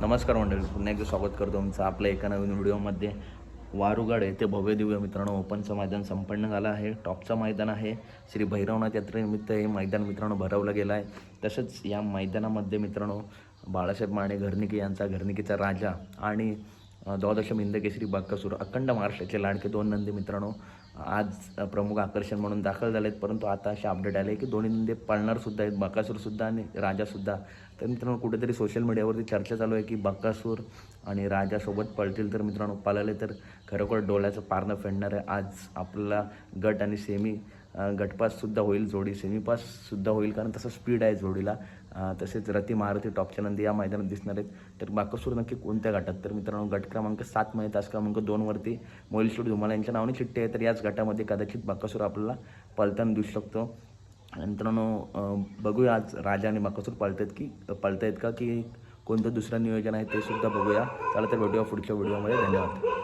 नमस्कार मंडळी, पुन्हा एकदा स्वागत करतो तुमचं आपल्या एका नवीन व्हिडिओमध्ये. वारुगड आहे ते भव्य दिव्य मित्रांनो ओपनचं मैदान संपन्न झालं आहे. टॉपचं मैदान आहे. श्री भैरवनाथ यात्रेनिमित्त हे मैदान मित्रांनो भरवलं गेलं आहे. तसंच या मैदानामध्ये मित्रांनो बाळासाहेब माने घरनिके यांचा घरनिकेचा राजा आणि द्वादश हिंदकेसरी बकासूर अखंड महाराष्ट्राचे लाडके दोन नंदी मित्रांनो आज प्रमुख आकर्षण म्हणून दाखल झाले आहेत. परंतु आता असे अपडेट आले की दोन्ही नंदी पळणारसुद्धा आहेत, बकासूरसुद्धा आणि राजासुद्धा. तर मित्रांनो कुठेतरी सोशल मीडियावरती चर्चा चालू आहे की बकासूर आणि राजासोबत पळतील तर मित्रांनो पळाले तर खरोखर डोळ्याचं पारणं फेडणार आहे. आज आपल्याला गट आणि सेमी गटपाससुद्धा होईल, जोडी सेमीपाससुद्धा होईल, कारण तसं स्पीड आहे जोडीला. तसेच रती महारथी टॉपच्या नंदी या मैदानात दिसणार आहेत. तर बकासूर नक्की कोणत्या गटात, तर मित्रांनो गट क्रमांक 7 मध्ये तास क्रमांक 2वरती मोहिल शेठ धुमाळ यांच्या नावाने चिठ्ठी आहे. तर याच गटामध्ये कदाचित बकासूर आपल्याला पळताना दिसू शकतो. मित्रांनो बघूया आज राजा आणि बकासूर पळतायत का की कोणतं दुसरं नियोजन आहे ते सुद्धा बघूया. चला तर भेटूया पुढच्या व्हिडिओमध्ये. धन्यवाद.